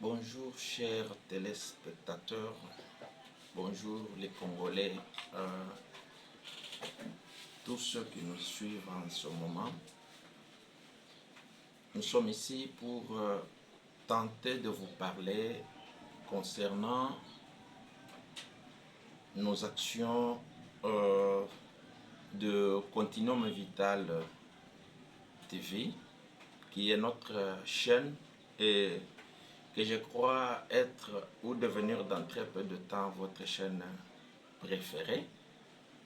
Bonjour chers téléspectateurs, bonjour les Congolais, tous ceux qui nous suivent en ce moment. Nous sommes ici pour tenter de vous parler concernant nos actions de Continuum Vital TV, qui est notre chaîne et que je crois être ou devenir dans très peu de temps votre chaîne préférée,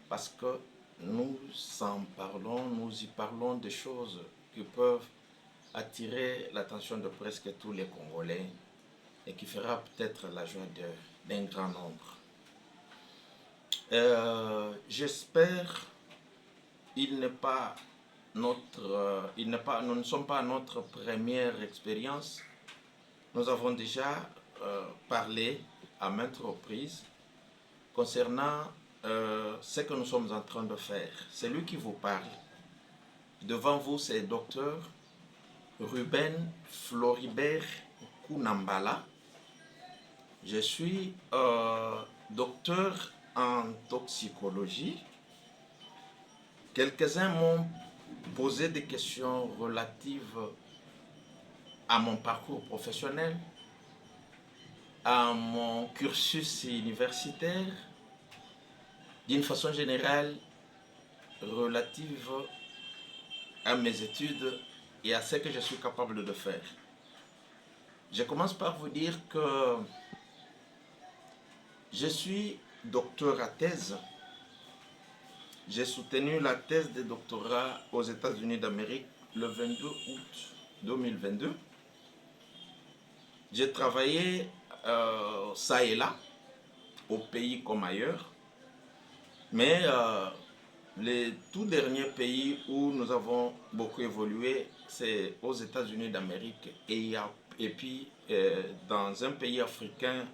parce que nous en parlons, nous y parlons des choses qui peuvent attirer l'attention de presque tous les Congolais et qui fera peut-être la joie d'un grand nombre. J'espère il n'est pas notre, nous ne sommes pas à notre première expérience. Nous avons déjà parlé à maintes reprises concernant ce que nous sommes en train de faire. C'est lui qui vous parle. Devant vous, c'est Dr Ruben Floribert Kunambala. Je suis docteur en toxicologie. Quelques-uns m'ont posé des questions relatives à mon parcours professionnel, à mon cursus universitaire, d'une façon générale relative à mes études et à ce que je suis capable de faire. Je commence par vous dire que je suis docteur à thèse. J'ai soutenu la thèse de doctorat aux États-Unis d'Amérique le 22 août 2022. J'ai travaillé ça et là, au pays comme ailleurs, mais les tout derniers pays où nous avons beaucoup évolué, c'est aux États-Unis d'Amérique et puis dans un pays africain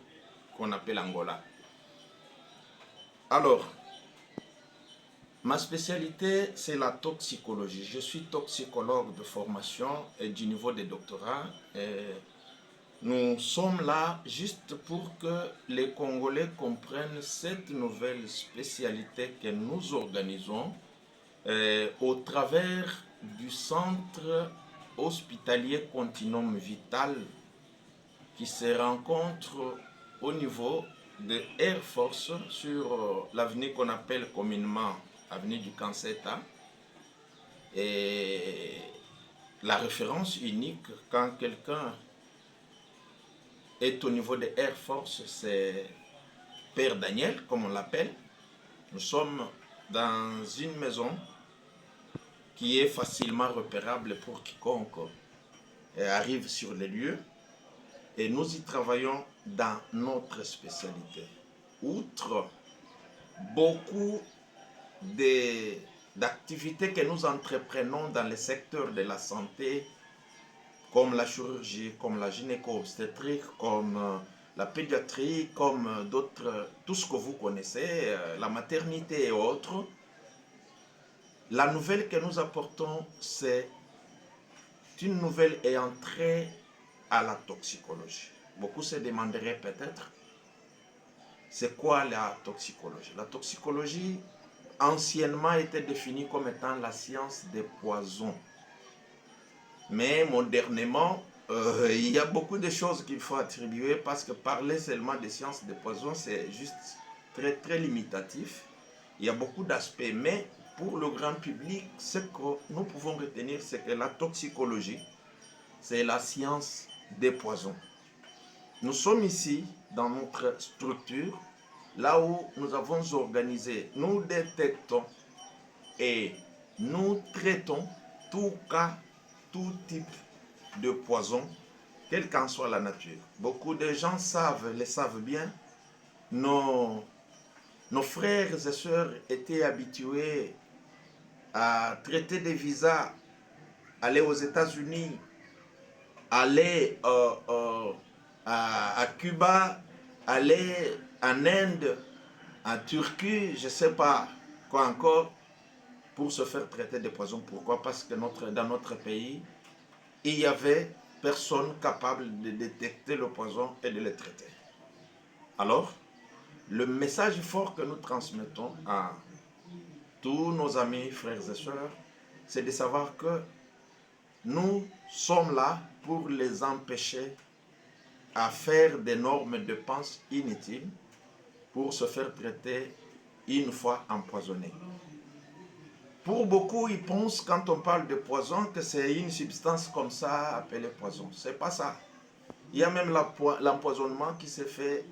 qu'on appelle Angola. Alors, ma spécialité, c'est la toxicologie. Je suis toxicologue de formation et du niveau des doctorats. Nous sommes là juste pour que les Congolais comprennent cette nouvelle spécialité que nous organisons au travers du centre hospitalier Continuum Vital qui se rencontre au niveau de Air Force sur l'avenue qu'on appelle communément avenue du Kanseta. Et la référence unique quand quelqu'un est au niveau de Air Force, c'est Père Daniel, comme on l'appelle. Nous sommes dans une maison qui est facilement repérable pour quiconque arrive sur les lieux. Et nous y travaillons dans notre spécialité. Outre beaucoup d'activités que nous entreprenons dans le secteur de la santé, comme la chirurgie, comme la gynéco-obstétrique, comme la pédiatrie, comme d'autres, tout ce que vous connaissez, la maternité et autres. La nouvelle que nous apportons, c'est une nouvelle ayant trait à la toxicologie. Beaucoup se demanderaient peut-être, c'est quoi la toxicologie? La toxicologie, anciennement, était définie comme étant la science des poisons. Mais modernement, il y a beaucoup de choses qu'il faut attribuer parce que parler seulement des sciences des poisons, c'est juste très limitatif. Il y a beaucoup d'aspects, mais pour le grand public, ce que nous pouvons retenir, c'est que la toxicologie, c'est la science des poisons. Nous sommes ici, dans notre structure, là où nous avons organisé, nous détectons et nous traitons tout cas, tout type de poison, quelle qu'en soit la nature. Beaucoup de gens le savent bien. Nos frères et sœurs étaient habitués à traiter des visas, aller aux États-Unis, aller à Cuba, aller en Inde, en Turquie, je ne sais pas quoi encore, pour se faire traiter des poisons. Pourquoi? Parce que dans notre pays, il y avait personne capable de détecter le poison et de le traiter. Alors, le message fort que nous transmettons à tous nos amis, frères et sœurs, c'est de savoir que nous sommes là pour les empêcher à faire d'énormes dépenses inutiles pour se faire traiter une fois empoisonné. Pour beaucoup, ils pensent quand on parle de poison que c'est une substance comme ça appelée poison. C'est pas ça. Il y a même l'empoisonnement qui se fait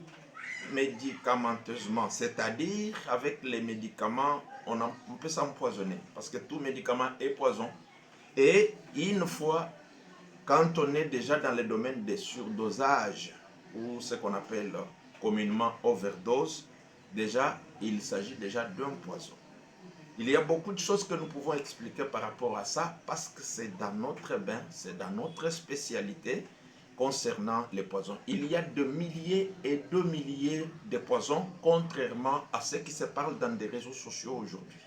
médicamenteusement, c'est-à-dire avec les médicaments, on peut s'empoisonner parce que tout médicament est poison. Et une fois, quand on est déjà dans le domaine des surdosages ou ce qu'on appelle communément overdose, déjà, il s'agit déjà d'un poison. Il y a beaucoup de choses que nous pouvons expliquer par rapport à ça parce que c'est dans notre bain, c'est dans notre spécialité concernant les poisons. Il y a de milliers et de milliers de poisons, contrairement à ce qui se parle dans des réseaux sociaux aujourd'hui.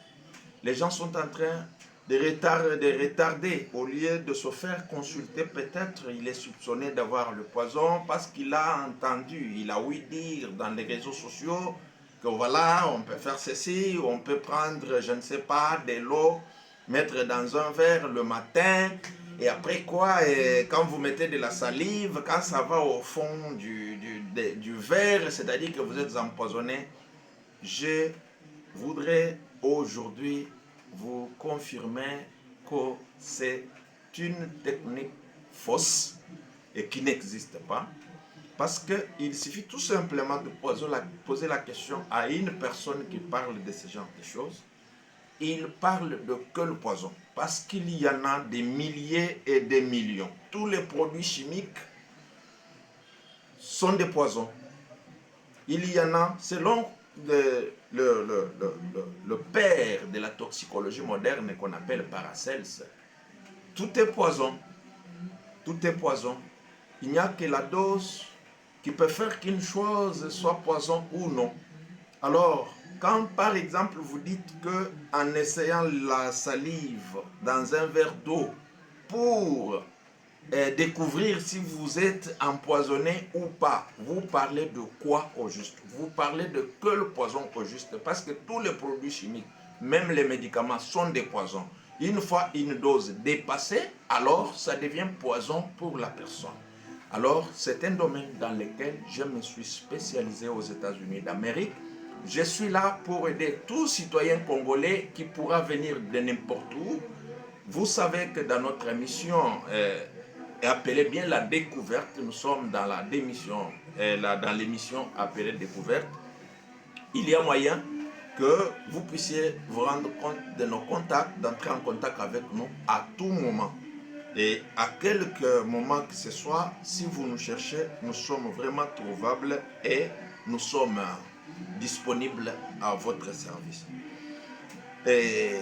Les gens sont en train de retarder. Au lieu de se faire consulter, peut-être il est soupçonné d'avoir le poison parce qu'il a entendu, il a ouï dire dans les réseaux sociaux que voilà, on peut faire ceci, on peut prendre, je ne sais pas, de l'eau, mettre dans un verre le matin, et après quoi, quand vous mettez de la salive, quand ça va au fond du verre, c'est-à-dire que vous êtes empoisonné, je voudrais aujourd'hui vous confirmer que c'est une technique fausse et qui n'existe pas. Parce qu'il suffit tout simplement de poser la question à une personne qui parle de ce genre de choses. Il parle de que le poison. Parce qu'il y en a des milliers et des millions. Tous les produits chimiques sont des poisons. Il y en a, selon le père de la toxicologie moderne qu'on appelle Paracels, tout est poison. Tout est poison. Il n'y a que la dose qui peut faire qu'une chose soit poison ou non. Alors, quand par exemple vous dites que en essayant la salive dans un verre d'eau pour découvrir si vous êtes empoisonné ou pas, vous parlez de quoi au juste? Vous parlez de que le poison au juste, parce que tous les produits chimiques, même les médicaments, sont des poisons. Une fois une dose dépassée, alors ça devient poison pour la personne. Alors, c'est un domaine dans lequel je me suis spécialisé aux États-Unis d'Amérique. Je suis là pour aider tout citoyen congolais qui pourra venir de n'importe où. Vous savez que dans notre émission, appelée bien la découverte, nous sommes dans la démission, dans l'émission appelée découverte. Il y a moyen que vous puissiez vous rendre compte de nos contacts, d'entrer en contact avec nous à tout moment. Et à quelque moment que ce soit, si vous nous cherchez, nous sommes vraiment trouvables et nous sommes disponibles à votre service. Et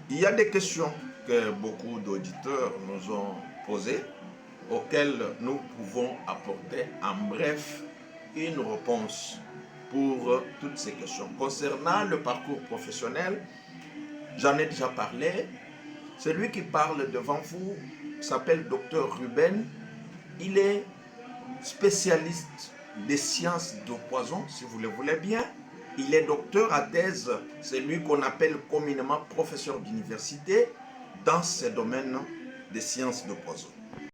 il y a des questions que beaucoup d'auditeurs nous ont posées, auxquelles nous pouvons apporter en bref une réponse pour toutes ces questions. Concernant le parcours professionnel, j'en ai déjà parlé. Celui qui parle devant vous s'appelle Dr Ruben. Il est spécialiste des sciences de poison, si vous le voulez bien. Il est docteur à thèse, c'est lui qu'on appelle communément professeur d'université dans ce domaine des sciences de poison.